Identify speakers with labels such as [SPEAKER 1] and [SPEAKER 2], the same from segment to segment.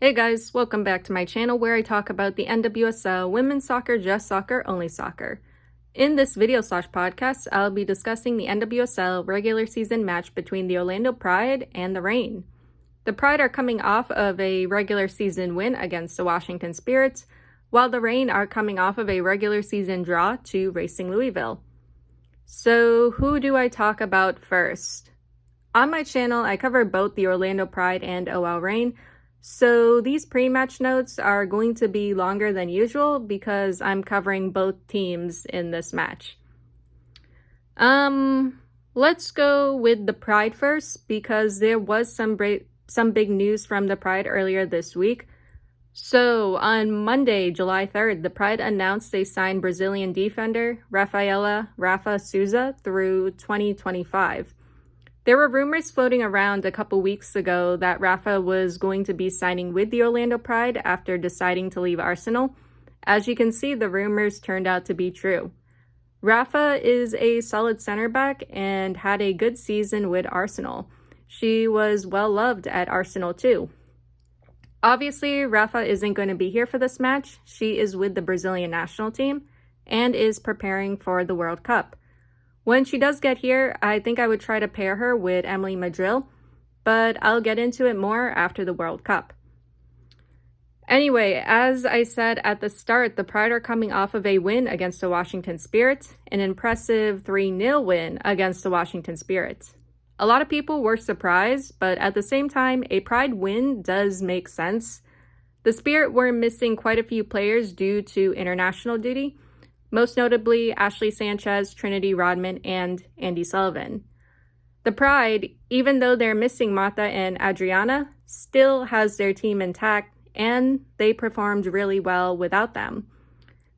[SPEAKER 1] Hey guys, welcome back to my channel where I talk about the NWSL, women's soccer, just soccer, only soccer. In this video/podcast, I'll be discussing the NWSL regular season match between the Orlando Pride and the Reign. The Pride are coming off of a regular season win against the Washington Spirits, while the Reign are coming off of a regular season draw to Racing Louisville. So who do I talk about first? On my channel, I cover both the Orlando Pride and OL Reign, so these pre-match notes are going to be longer than usual because I'm covering both teams in this match. Let's go with the Pride first because there was some big news from the Pride earlier this week. So on Monday, July 3rd, the Pride announced they signed Brazilian defender Rafa Souza through 2025. There were rumors floating around a couple weeks ago that Rafa was going to be signing with the Orlando Pride after deciding to leave Arsenal. As you can see, the rumors turned out to be true. Rafa is a solid center back and had a good season with Arsenal. She was well loved at Arsenal too. Obviously, Rafa isn't going to be here for this match. She is with the Brazilian national team and is preparing for the World Cup. When she does get here, I think I would try to pair her with Emily Madril, but I'll get into it more after the World Cup. Anyway, as I said at the start, the Pride are coming off of a win against the Washington Spirits, an impressive 3-0 win against the Washington Spirits. A lot of people were surprised, but at the same time, a Pride win does make sense. The Spirit were missing quite a few players due to international duty, most notably Ashley Sanchez, Trinity Rodman, and Andy Sullivan. The Pride, even though they're missing Martha and Adriana, still has their team intact, and they performed really well without them.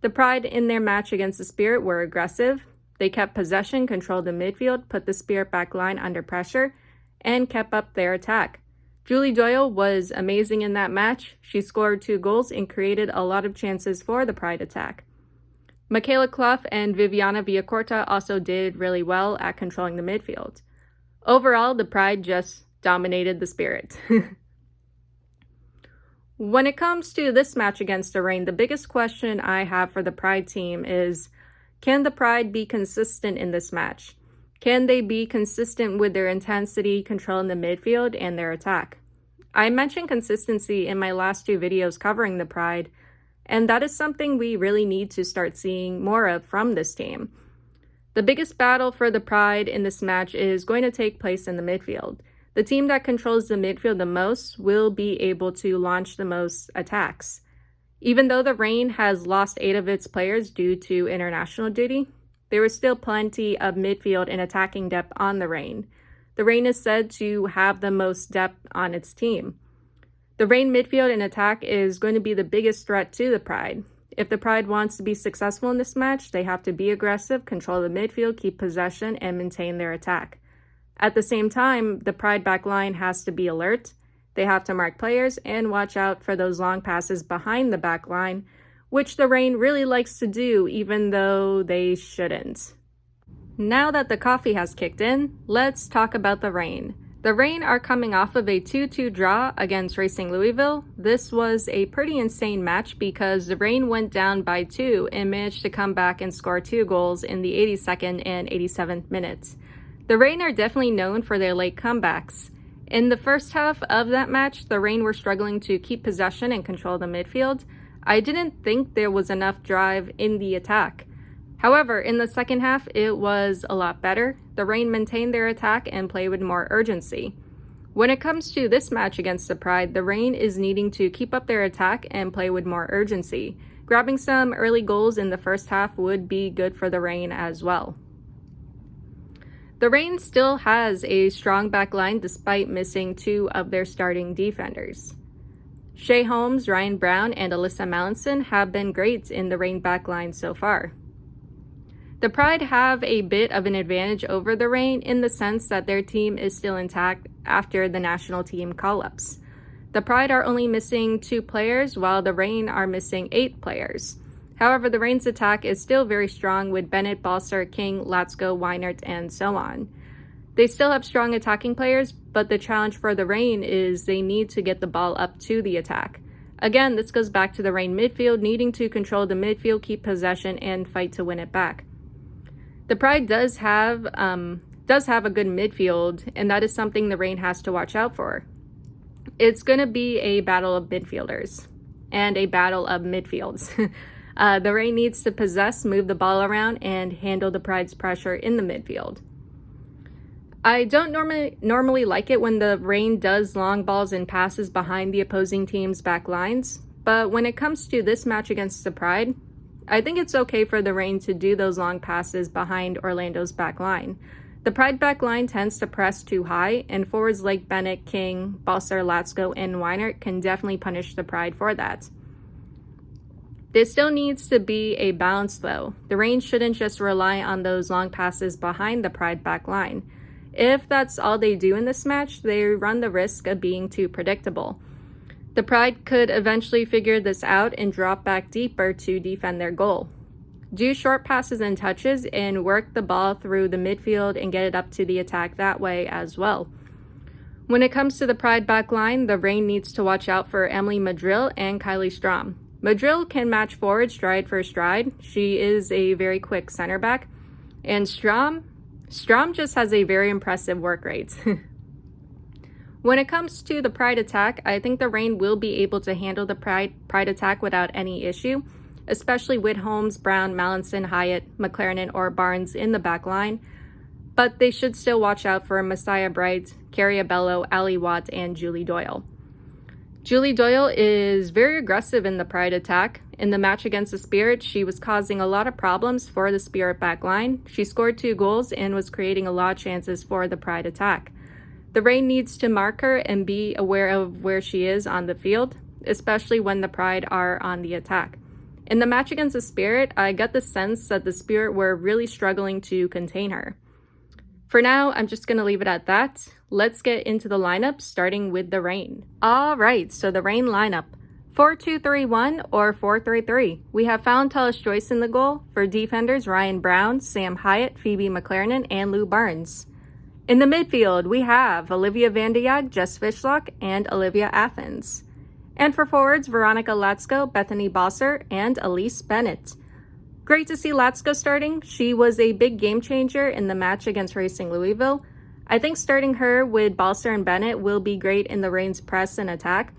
[SPEAKER 1] The Pride in their match against the Spirit were aggressive. They kept possession, controlled the midfield, put the Spirit back line under pressure, and kept up their attack. Julie Doyle was amazing in that match. She scored 2 goals and created a lot of chances for the Pride attack. Michaela Clough and Viviana Villacorta also did really well at controlling the midfield. Overall, the Pride just dominated the Spirit. When it comes to this match against the Reign, the biggest question I have for the Pride team is, can the Pride be consistent in this match? Can they be consistent with their intensity, controlling the midfield, and their attack? I mentioned consistency in my last 2 videos covering the Pride, and that is something we really need to start seeing more of from this team. The biggest battle for the Pride in this match is going to take place in the midfield. The team that controls the midfield the most will be able to launch the most attacks. Even though the Reign has lost 8 of its players due to international duty, there is still plenty of midfield and attacking depth on the Reign. The Reign is said to have the most depth on its team. The Reign midfield and attack is going to be the biggest threat to the Pride. If the Pride wants to be successful in this match, they have to be aggressive, control the midfield, keep possession, and maintain their attack. At the same time, the Pride back line has to be alert. They have to mark players and watch out for those long passes behind the back line, which the Reign really likes to do, even though they shouldn't. Now that the coffee has kicked in, let's talk about the Reign. The Reign are coming off of a 2-2 draw against Racing Louisville. This was a pretty insane match because the Reign went down by 2 and managed to come back and score 2 goals in the 82nd and 87th minutes. The Reign are definitely known for their late comebacks. In the first half of that match, the Reign were struggling to keep possession and control the midfield. I didn't think there was enough drive in the attack. However, in the second half, it was a lot better. The Reign maintained their attack and played with more urgency. When it comes to this match against the Pride, the Reign is needing to keep up their attack and play with more urgency. Grabbing some early goals in the first half would be good for the Reign as well. The Reign still has a strong back line despite missing 2 of their starting defenders. Shea Holmes, Ryan Brown, and Alyssa Mallinson have been great in the Reign back line so far. The Pride have a bit of an advantage over the Reign in the sense that their team is still intact after the national team call-ups. The Pride are only missing 2 players while the Reign are missing 8 players. However, the Reign's attack is still very strong with Bennett, Balser, King, Latsko, Weinert, and so on. They still have strong attacking players, but the challenge for the Reign is they need to get the ball up to the attack. Again, this goes back to the Reign midfield needing to control the midfield, keep possession, and fight to win it back. The Pride does have a good midfield, and that is something the Reign has to watch out for. It's going to be a battle of midfielders and a battle of midfields. The Reign needs to possess, move the ball around, and handle the Pride's pressure in the midfield. I don't normally like it when the Reign does long balls and passes behind the opposing team's back lines, but when it comes to this match against the Pride, I think it's okay for the Reign to do those long passes behind Orlando's back line. The Pride back line tends to press too high, and forwards like Bennett, King, Balcer, Latsko, and Weinert can definitely punish the Pride for that. There still needs to be a balance though. The Reign shouldn't just rely on those long passes behind the Pride back line. If that's all they do in this match, they run the risk of being too predictable. The Pride could eventually figure this out and drop back deeper to defend their goal. Do short passes and touches and work the ball through the midfield and get it up to the attack that way as well. When it comes to the Pride back line, the Reign needs to watch out for Emily Madril and Kylie Strom. Madril can match forward stride for stride. She is a very quick center back. And Strom just has a very impressive work rate. When it comes to the Pride attack, I think the Reign will be able to handle the Pride attack without any issue, especially with Holmes, Brown, Mallinson, Hyatt, McLaren, or Barnes in the back line. But they should still watch out for Messiah Bright, Carrie Abello, Ali Watt, and Julie Doyle. Julie Doyle is very aggressive in the Pride attack. In the match against the Spirit, she was causing a lot of problems for the Spirit back line. She scored 2 goals and was creating a lot of chances for the Pride attack. The Reign needs to mark her and be aware of where she is on the field, especially when the Pride are on the attack. In the match against the Spirit, I got the sense that the Spirit were really struggling to contain her. For now, I'm just going to leave it at that. Let's get into the lineup, starting with the Reign. Alright, so the Reign lineup. 4-2-3-1 or 4-3-3. We have found Tullis-Joyce in the goal. For defenders, Ryan Brown, Sam Hyatt, Phoebe McLaren, and Lou Barnes. In the midfield, we have Olivia Vanderjag, Jess Fishlock, and Olivia Athens. And for forwards, Veronica Latsko, Bethany Balcer, and Elise Bennett. Great to see Latsko starting. She was a big game changer in the match against Racing Louisville. I think starting her with Balcer and Bennett will be great in the Reign's press and attack.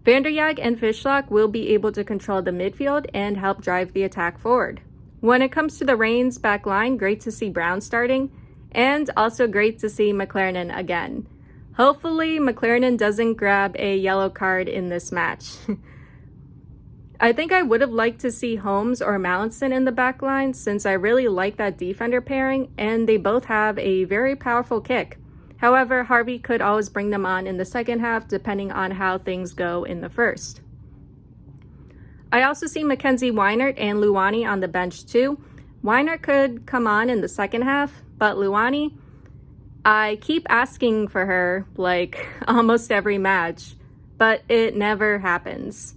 [SPEAKER 1] Vanderjag and Fishlock will be able to control the midfield and help drive the attack forward. When it comes to the Reign's back line, great to see Brown starting, and also great to see McLaren again. Hopefully McLaren doesn't grab a yellow card in this match. I think I would have liked to see Holmes or Mallinson in the back line since I really like that defender pairing and they both have a very powerful kick. However, Harvey could always bring them on in the second half depending on how things go in the first. I also see Mackenzie Weinert and Luani on the bench too. Weinert could come on in the second half, but Luani, I keep asking for her like almost every match, but it never happens.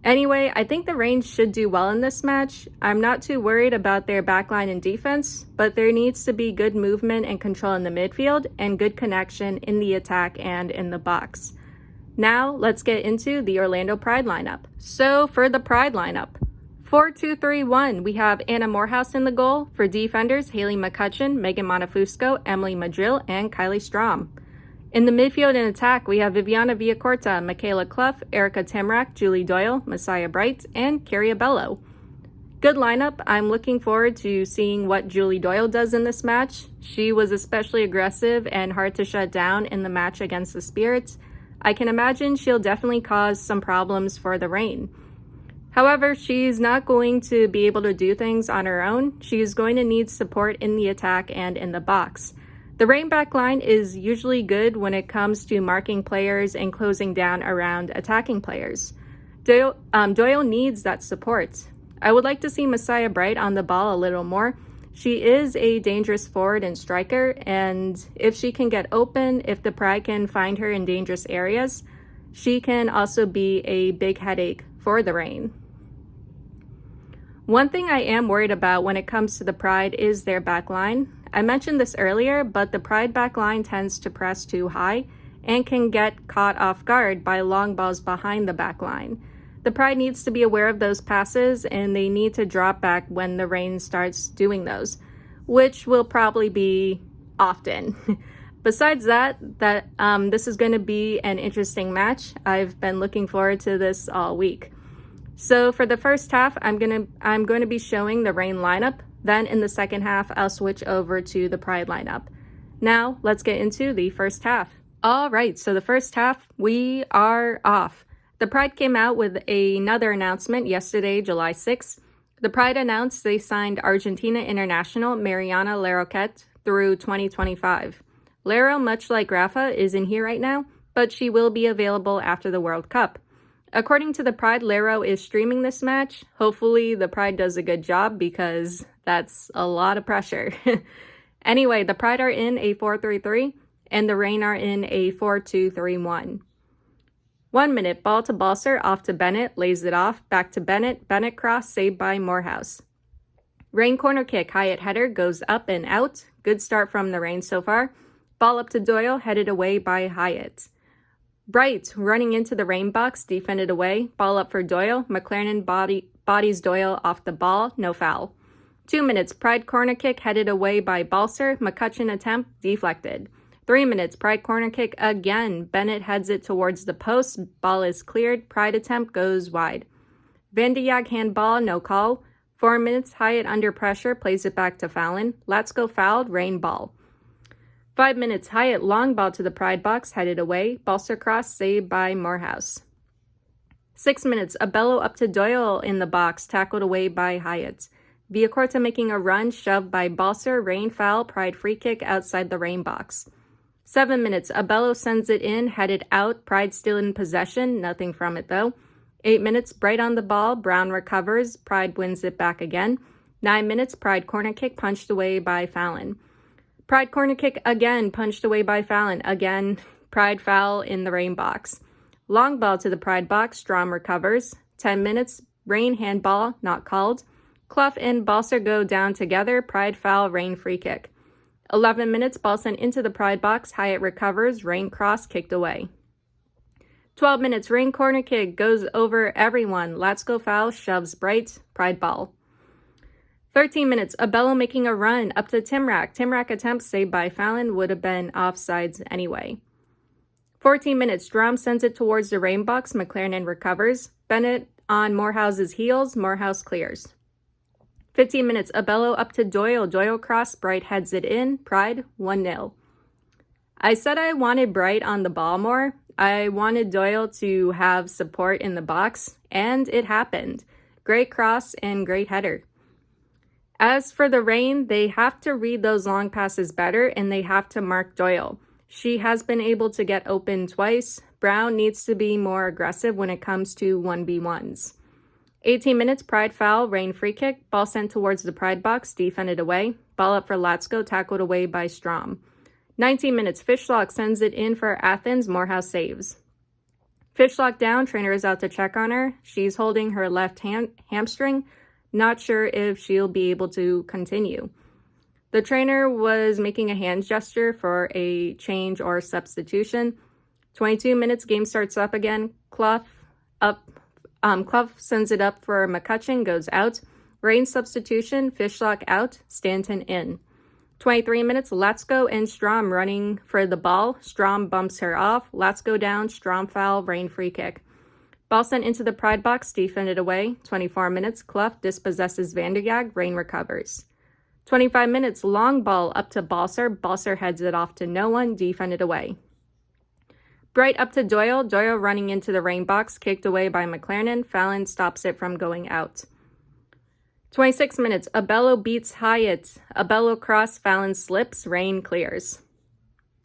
[SPEAKER 1] Anyway, I think the Reign should do well in this match. I'm not too worried about their backline and defense, but there needs to be good movement and control in the midfield and good connection in the attack and in the box. Now, let's get into the Orlando Pride lineup. So, for the Pride lineup, 4-2-3-1, we have Anna Morehouse in the goal. For defenders, Haley McCutcheon, Megan Montefusco, Emily Madril, and Kylie Strom. In the midfield and attack, we have Viviana Villacorta, Michaela Clough, Erica Tamrak, Julie Doyle, Messiah Bright, and Carrie Abello. Good lineup. I'm looking forward to seeing what Julie Doyle does in this match. She was especially aggressive and hard to shut down in the match against the Spirits. I can imagine she'll definitely cause some problems for the Reign. However, she's not going to be able to do things on her own. She's going to need support in the attack and in the box. The Reign back line is usually good when it comes to marking players and closing down around attacking players. Doyle needs that support. I would like to see Messiah Bright on the ball a little more. She is a dangerous forward and striker, and if she can get open, if the Pride can find her in dangerous areas, she can also be a big headache for the Reign. One thing I am worried about when it comes to the Pride is their back line. I mentioned this earlier, but the Pride back line tends to press too high and can get caught off guard by long balls behind the back line. The Pride needs to be aware of those passes, and they need to drop back when the Reign starts doing those, which will probably be often. Besides that, this is going to be an interesting match. I've been looking forward to this all week. So for the first half, I'm going to be showing the Reign lineup. Then in the second half, I'll switch over to the Pride lineup. Now, let's get into the first half. All right, so the first half, we are off. The Pride came out with another announcement yesterday, July 6th. The Pride announced they signed Argentina international Mariana Larroquette through 2025. Laro, much like Rafa, isn't here right now, but she will be available after the World Cup. According to the Pride, Laro is streaming this match. Hopefully the Pride does a good job because that's a lot of pressure. Anyway, the Pride are in a 4-3-3 and the Reign are in a 4-2-3-1. 1 minute, ball to Balser, off to Bennett, lays it off, back to Bennett, Bennett cross, saved by Morehouse. Reign corner kick, Hyatt header, goes up and out. Good start from the Reign so far. Ball up to Doyle, headed away by Hyatt. Bright, running into the Reign box, defended away. Ball up for Doyle. McLaren bodies Doyle off the ball, no foul. 2 minutes, Pride corner kick, headed away by Balser. McCutcheon attempt, deflected. 3 minutes, Pride corner kick again. Bennett heads it towards the post. Ball is cleared. Pride attempt goes wide. Van de Jag handball, no call. 4 minutes, Hyatt under pressure, plays it back to Fallon. Let's go fouled, Reign ball. 5 minutes, Hyatt long ball to the Pride box, headed away. Balser cross, saved by Morehouse. 6 minutes, Abello up to Doyle in the box, tackled away by Hyatt. Villacorta making a run, shoved by Balser, Reign foul, Pride free kick outside the Reign box. 7 minutes, Abello sends it in, headed out, Pride still in possession, nothing from it though. 8 minutes, Bright on the ball, Brown recovers, Pride wins it back again. 9 minutes, Pride corner kick punched away by Fallon. Pride corner kick again, punched away by Fallon. Again, Pride foul in the Reign box. Long ball to the Pride box, Strom recovers. 10 minutes, Reign handball, not called. Clough and Balser go down together, Pride foul, Reign free kick. 11 minutes, ball sent into the Pride box, Hyatt recovers, Reign cross, kicked away. 12 minutes, Reign corner kick, goes over everyone, Let's go foul, shoves Bright, Pride ball. 13 minutes, Abello making a run up to Timrak. Timrak attempts saved by Fallon, would have been offsides anyway. 14 minutes, Strom sends it towards the Reign box, McLaren recovers. Bennett on Morehouse's heels, Morehouse clears. 15 minutes, Abello up to Doyle. Doyle cross, Bright heads it in. Pride, 1-0. I said I wanted Bright on the ball more. I wanted Doyle to have support in the box, and it happened. Great cross and great header. As for the Reign, they have to read those long passes better, and they have to mark Doyle. She has been able to get open twice. Brown needs to be more aggressive when it comes to 1v1s. 18 minutes, Pride foul, Reign free kick. Ball sent towards the Pride box, defended away. Ball up for Latsko, tackled away by Strom. 19 minutes, Fishlock sends it in for Athens, Morehouse saves. Fishlock down, trainer is out to check on her. She's holding her left hamstring. Not sure if she'll be able to continue. The trainer was making a hand gesture for a change or substitution. 22 minutes, game starts up again. Clough sends it up for McCutcheon, goes out. Reign substitution, Fishlock out, Stanton in. 23 minutes, Latsko and Strom running for the ball. Strom bumps her off. Latsko down, Strom foul, Reign free kick. Ball sent into the Pride box, defended away. 24 minutes, Clough dispossesses Van de Jag, Reign recovers. 25 minutes, long ball up to Balser. Balser heads it off to no one, defended away. Bright up to Doyle. Doyle running into the Reign box, kicked away by McLaren. Fallon stops it from going out. 26 minutes, Abello beats Hyatt. Abello cross, Fallon slips, Reign clears.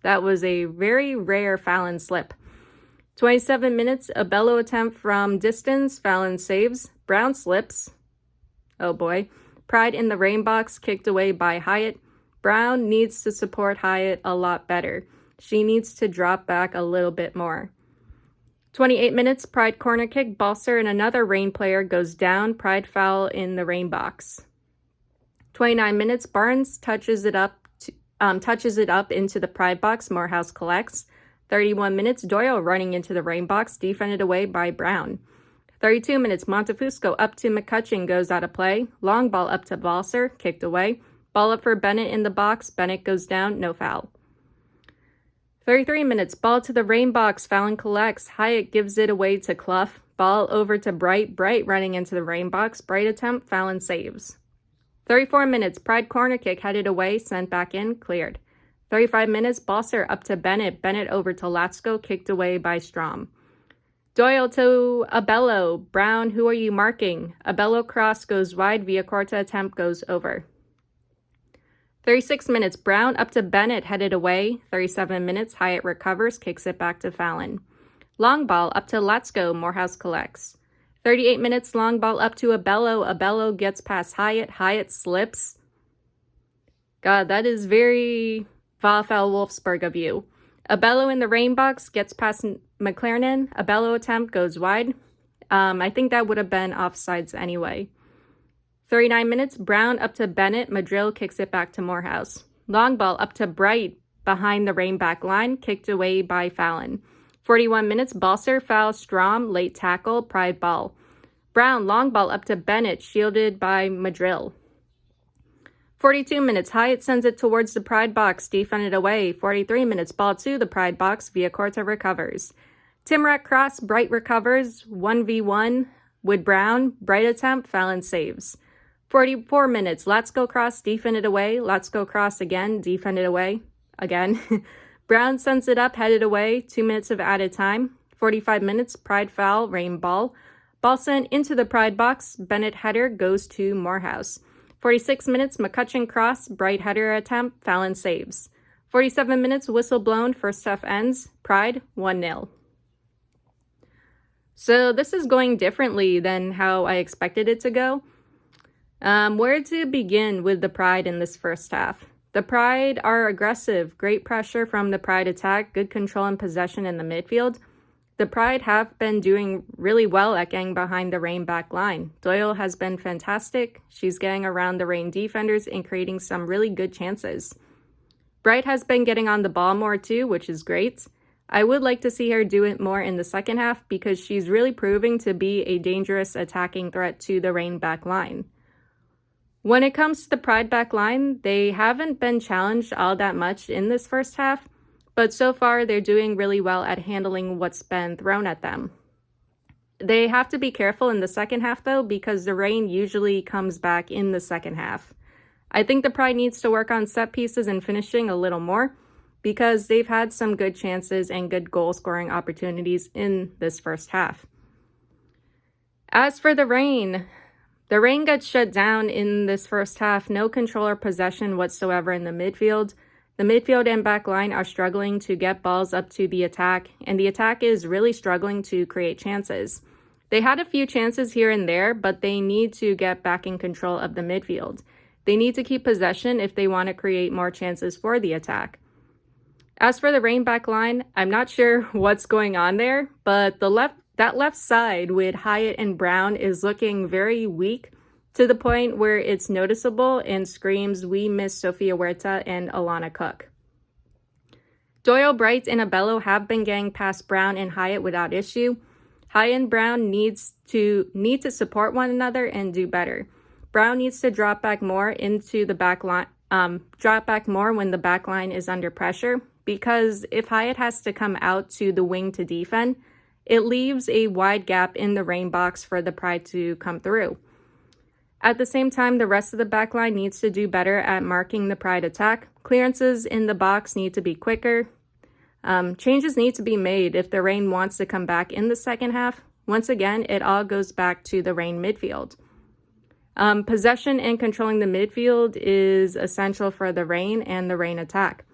[SPEAKER 1] That was a very rare Fallon slip. 27 minutes, Abello attempt from distance, Fallon saves. Brown slips. Oh boy. Pride in the Reign box, kicked away by Hyatt. Brown needs to support Hyatt a lot better. She needs to drop back a little bit more. 28 minutes, Pride corner kick. Balser and another Reign player goes down. Pride foul in the Reign box. 29 minutes, Barnes touches it up touches it up into the Pride box. Morehouse collects. 31 minutes, Doyle running into the Reign box, defended away by Brown. 32 minutes, Montefusco up to McCutcheon, goes out of play. Long ball up to Balser, kicked away. Ball up for Bennett in the box. Bennett goes down, no foul. 33 minutes, ball to the Reign box. Fallon collects. Hyatt gives it away to Clough. Ball over to Bright. Bright running into the Reign box. Bright attempt. Fallon saves. 34 minutes, Pride corner kick headed away. Sent back in. Cleared. 35 minutes, Balser up to Bennett. Bennett over to Latsko. Kicked away by Strom. Doyle to Abello. Brown, who are you marking? Abello cross goes wide. Villacorta attempt goes over. 36 minutes, Brown up to Bennett, headed away. 37 minutes, Hyatt recovers, kicks it back to Fallon. Long ball up to Latsko, Morehouse collects. 38 minutes, long ball up to Abello. Abello gets past Hyatt. Hyatt slips. God, that is very VfL Wolfsburg of you. Abello in the Reign box gets past McLaren. Abello attempt goes wide. I think that would have been offsides anyway. 39 minutes, Brown up to Bennett. Madrill kicks it back to Morehouse. Long ball up to Bright behind the Reign back line, kicked away by Fallon. 41 minutes, Balser foul Strom, late tackle, Pride ball. Brown, long ball up to Bennett, shielded by Madrill. 42 minutes, Hyatt sends it towards the Pride box, defended away. 43 minutes, ball to the Pride box, Villacorta recovers. Timrak cross, Bright recovers, 1v1 with Brown. Bright attempt, Fallon saves. 44 minutes, Latsko cross, defended away. Latsko cross again, defended away. Again. Brown sends it up, headed away. 2 minutes of added time. 45 minutes, Pride foul, Reign ball. Ball sent into the Pride box. Bennett header goes to Morehouse. 46 minutes, McCutcheon cross, Bright header attempt, Fallon saves. 47 minutes, whistle blown, first half ends. Pride, 1-0. So this is going differently than how I expected it to go. Where to begin with the Pride in this first half? The Pride are aggressive, great pressure from the Pride attack, good control and possession in the midfield. The Pride have been doing really well at getting behind the Reign back line. Doyle has been fantastic. She's getting around the Reign defenders and creating some really good chances. Bright has been getting on the ball more too, which is great. I would like to see her do it more in the second half because she's really proving to be a dangerous attacking threat to the Reign back line. When it comes to the Pride back line, they haven't been challenged all that much in this first half, but so far they're doing really well at handling what's been thrown at them. They have to be careful in the second half though, because the Reign usually comes back in the second half. I think the Pride needs to work on set pieces and finishing a little more, because they've had some good chances and good goal scoring opportunities in this first half. As for the Reign got shut down in this first half. No control or possession whatsoever in the midfield. The midfield and back line are struggling to get balls up to the attack, and the attack is really struggling to create chances. They had a few chances here and there, but they need to get back in control of the midfield. They need to keep possession if they want to create more chances for the attack. As for the Reign back line, I'm not sure what's going on there, but that left side with Hyatt and Brown is looking very weak to the point where it's noticeable and screams, we miss Sofia Huerta and Alana Cook. Doyle, Bright, and Abello have been getting past Brown and Hyatt without issue. Hyatt and Brown need to support one another and do better. Brown needs to drop back more into the back line, drop back more when the back line is under pressure, because if Hyatt has to come out to the wing to defend, it leaves a wide gap in the Reign box for the Pride to come through. At the same time, the rest of the backline needs to do better at marking the Pride attack. Clearances in the box need to be quicker. Changes need to be made if the Reign wants to come back in the second half. Once again, it all goes back to the Reign midfield. Possession and controlling the midfield is essential for the Reign and the Reign attack.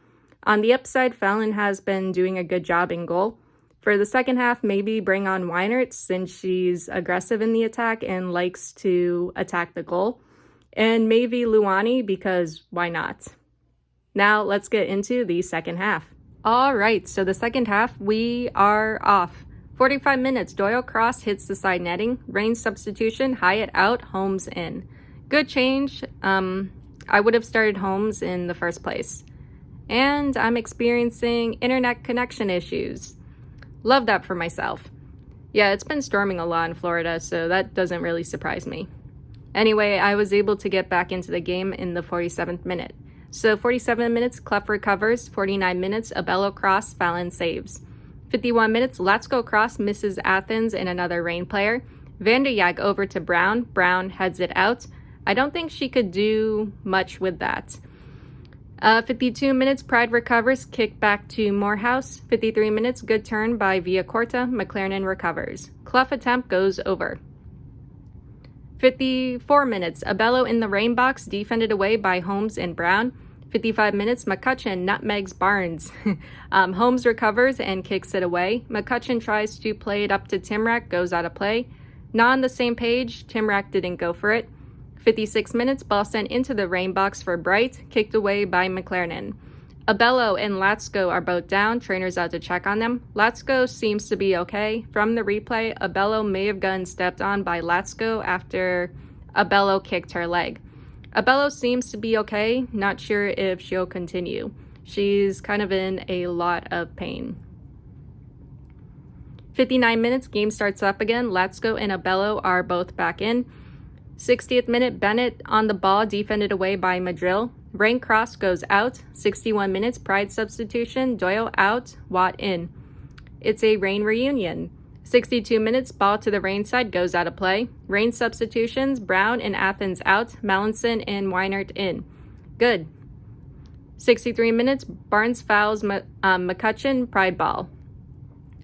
[SPEAKER 1] On the upside, Fallon has been doing a good job in goal. For the second half, maybe bring on Weinert since she's aggressive in the attack and likes to attack the goal. And maybe Luani because why not? Now let's get into the second half. All right, so the second half, we are off. 45 minutes, Doyle cross hits the side netting. Reign substitution, Hyatt out, Holmes in. Good change. I would have started Holmes in the first place. and I'm experiencing internet connection issues. Love that for myself. Yeah, it's been storming a lot in Florida, so that doesn't really surprise me. Anyway, I was able to get back into the game in the 47th minute. So 47 minutes, Clough recovers. 49 minutes, Abello cross, Fallon saves. 51 minutes, Latsko cross misses Athens and another Reign player. Vanderjag over to Brown. Brown heads it out. I don't think she could do much with that. 52 minutes, Pride recovers, kick back to Morehouse. 53 minutes, good turn by Villacorta. McLaren recovers. Clough attempt goes over. 54 minutes, Abello in the Reign box, defended away by Holmes and Brown. 55 minutes, McCutcheon nutmegs Barnes. Holmes recovers and kicks it away. McCutcheon tries to play it up to Timrak, goes out of play. Not on the same page, Timrak didn't go for it. 56 minutes, ball sent into the Reign box for Bright, kicked away by McLaren. Abello and Latsko are both down, trainers out to check on them. Latsko seems to be okay. From the replay, Abello may have gotten stepped on by Latsko after Abello kicked her leg. Abello seems to be okay, not sure if she'll continue. She's kind of in a lot of pain. 59 minutes, game starts up again. Latsko and Abello are both back in. 60th minute, Bennett on the ball, defended away by Madrill. Reign cross goes out. 61 minutes, Pride substitution, Doyle out, Watt in. It's a Reign reunion. 62 minutes, ball to the Reign side, goes out of play. Reign substitutions, Brown and Athens out, Mallinson and Weinert in. Good. 63 minutes, Barnes fouls McCutcheon, Pride ball.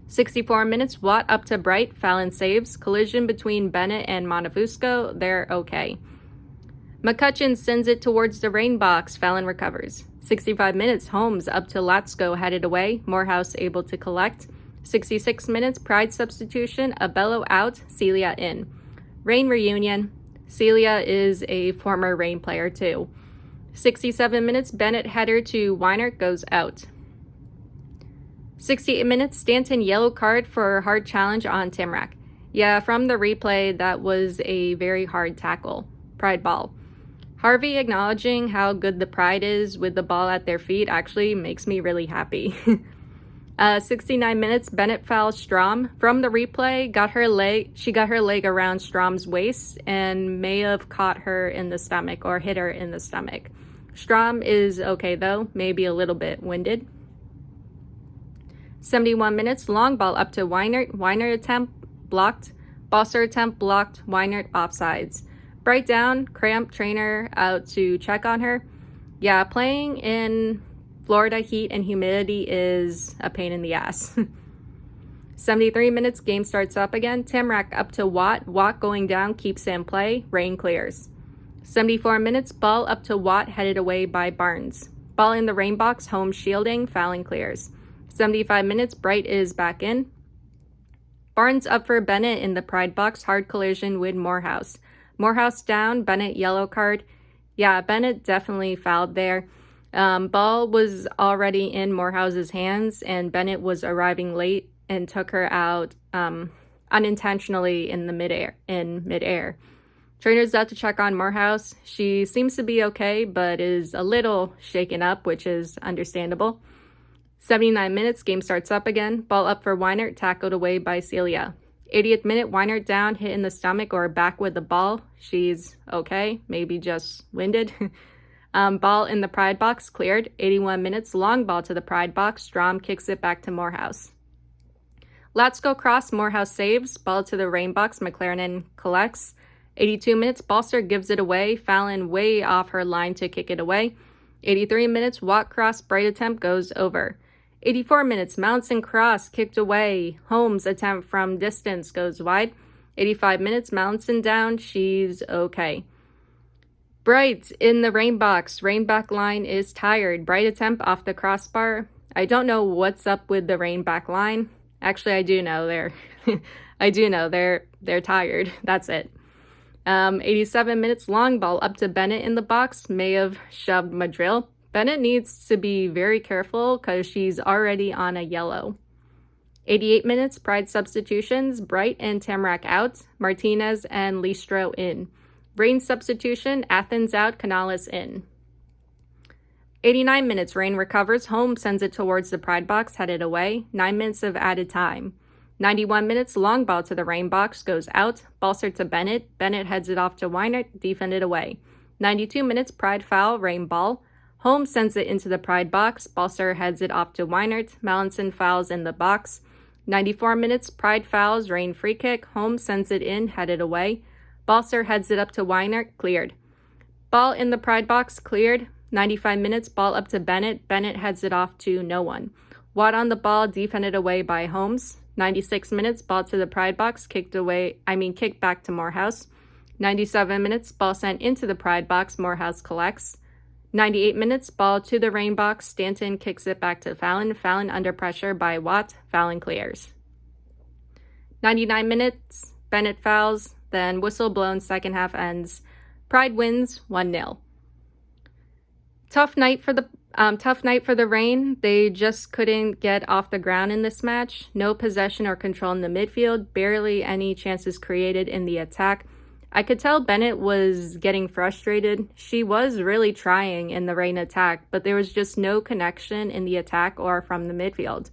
[SPEAKER 1] 64 minutes, Watt up to Bright, Fallon saves. Collision between Bennett and Montefusco, they're okay. McCutcheon sends it towards the Reign box, Fallon recovers. 65 minutes, Holmes up to Latsko, headed away, Morehouse able to collect. 66 minutes, Pride substitution, Abello out, Celia in. Reign reunion, Celia is a former Reign player too. 67 minutes, Bennett header to Weinert goes out. 68 minutes, Stanton yellow card for hard challenge on Timrak. Yeah, from the replay, that was a very hard tackle. Pride ball. Harvey acknowledging how good the Pride is with the ball at their feet actually makes me really happy. 69 minutes, Bennett fouls Strom. From the replay, she got her leg around Strom's waist and may have caught her in the stomach or hit her in the stomach. Strom is okay though, maybe a little bit winded. 71 minutes, long ball up to Weinert. Weinert attempt blocked. Bosser attempt blocked. Weinert offsides. Bright down, cramp, trainer out to check on her. Yeah, playing in Florida heat and humidity is a pain in the ass. 73 minutes, game starts up again. Timrak up to Watt. Watt going down, keeps in play. Reign clears. 74 minutes, ball up to Watt, headed away by Barnes. Ball in the Reign box, Holmes shielding, fouling clears. 75 minutes, Bright is back in. Barnes up for Bennett in the Pride box, hard collision with Morehouse. Morehouse down, Bennett yellow card. Yeah, Bennett definitely fouled there. Ball was already in Morehouse's hands, and Bennett was arriving late and took her out unintentionally in midair. Trainer's out to check on Morehouse. She seems to be okay, but is a little shaken up, which is understandable. 79 minutes, game starts up again. Ball up for Weinert, tackled away by Celia. 80th minute, Weinert down, hit in the stomach or back with the ball. She's okay, maybe just winded. Ball in the Pride box, cleared. 81 minutes, long ball to the Pride box. Strom kicks it back to Morehouse. Latsko cross, Morehouse saves. Ball to the Reign box, McLaren collects. 82 minutes, Balser gives it away. Fallon way off her line to kick it away. 83 minutes, Watt cross, Bright attempt goes over. 84 minutes, Mallinson cross, kicked away. Holmes attempt from distance goes wide. 85 minutes, Mallinson down, she's okay. Bright in the Reign box, Reign back line is tired. Bright attempt off the crossbar. I don't know what's up with the Reign back line. Actually, I do know they're tired. That's it. 87 minutes, long ball up to Bennett in the box, may have shoved Madrill. Bennett needs to be very careful because she's already on a yellow. 88 minutes, Pride substitutions, Bright and Timrak out, Martinez and Listro in. Reign substitution, Athens out, Canales in. 89 minutes, Reign recovers. Holmes sends it towards the Pride box, headed away. 9 minutes of added time. 91 minutes, long ball to the Reign box, goes out. Ball served to Bennett. Bennett heads it off to Weinert, defended away. 92 minutes, Pride foul, Reign ball. Holmes sends it into the Pride box. Balser heads it off to Weinert. Mallinson fouls in the box. 94 minutes, Pride fouls, Reign free kick. Holmes sends it in, headed away. Balser heads it up to Weinert, cleared. Ball in the Pride box, cleared. 95 minutes, ball up to Bennett. Bennett heads it off to no one. Watt on the ball, defended away by Holmes. 96 minutes, ball to the Pride box, kicked back to Morehouse. 97 minutes, ball sent into the Pride box, Morehouse collects. 98 minutes, ball to the Reign box, Stanton kicks it back to Fallon. Fallon under pressure by Watt, Fallon clears. 99 minutes, Bennett fouls, then whistle blown, second half ends. Pride wins 1-0. Tough night for the Reign. They just couldn't get off the ground in this match. No possession or control in the midfield, barely any chances created in the attack. I could tell Bennett was getting frustrated. She was really trying in the Reign attack, but there was just no connection in the attack or from the midfield.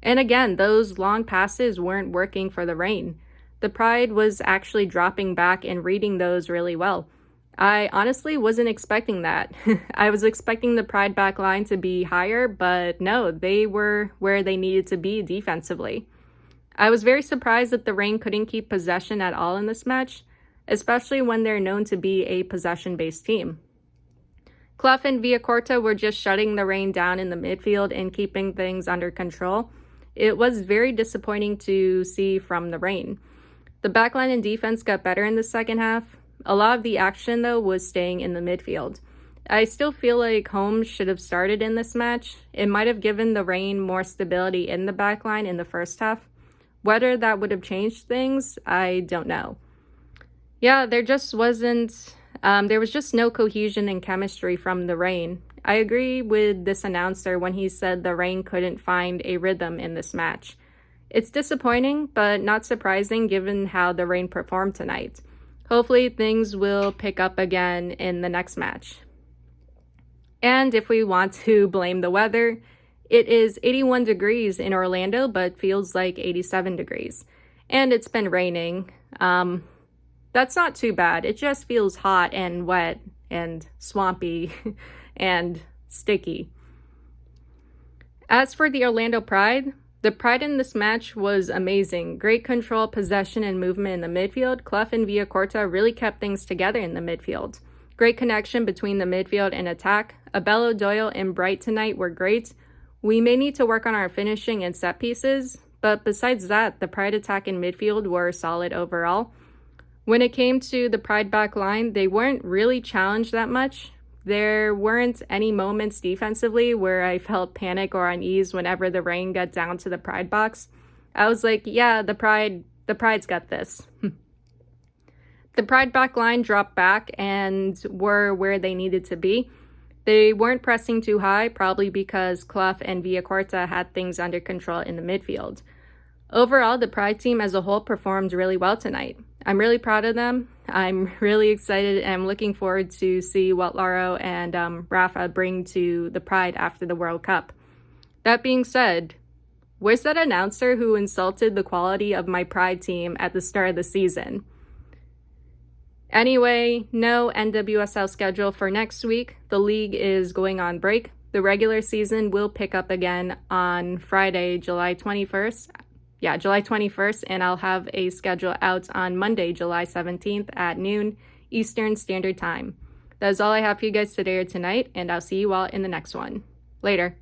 [SPEAKER 1] And again, those long passes weren't working for the Reign. The Pride was actually dropping back and reading those really well. I honestly wasn't expecting that. I was expecting the Pride back line to be higher, but no, they were where they needed to be defensively. I was very surprised that the Reign couldn't keep possession at all in this match, especially when they're known to be a possession-based team. Clough and Villacorta were just shutting the Reign down in the midfield and keeping things under control. It was very disappointing to see from the Reign. The backline and defense got better in the second half. A lot of the action, though, was staying in the midfield. I still feel like Holmes should have started in this match. It might have given the Reign more stability in the backline in the first half. Whether that would have changed things, I don't know. Yeah, there was just no cohesion and chemistry from the Reign. I agree with this announcer when he said the Reign couldn't find a rhythm in this match. It's disappointing, but not surprising given how the Reign performed tonight. Hopefully things will pick up again in the next match. And if we want to blame the weather, it is 81 degrees in Orlando, but feels like 87 degrees. And it's been raining. That's not too bad. It just feels hot and wet and swampy and sticky. As for the Orlando Pride, the Pride in this match was amazing. Great control, possession, and movement in the midfield. Clough and Villacorta really kept things together in the midfield. Great connection between the midfield and attack. Abello, Doyle, and Bright tonight were great. We may need to work on our finishing and set pieces, but besides that, the Pride attack and midfield were solid overall. When it came to the Pride back line, they weren't really challenged that much. There weren't any moments defensively where I felt panic or unease whenever the Reign got down to the Pride box. I was like, yeah, the Pride's got this. The Pride back line dropped back and were where they needed to be. They weren't pressing too high, probably because Clough and Villacorta had things under control in the midfield. Overall, the Pride team as a whole performed really well tonight. I'm really proud of them. I'm really excited and I'm looking forward to see what Lauro and Rafa bring to the Pride after the World Cup. That being said, where's that announcer who insulted the quality of my Pride team at the start of the season? Anyway, no NWSL schedule for next week. The league is going on break. The regular season will pick up again on Friday, July 21st. July 21st, and I'll have a schedule out on Monday, July 17th at noon Eastern Standard Time. That is all I have for you guys today or tonight, and I'll see you all in the next one. Later.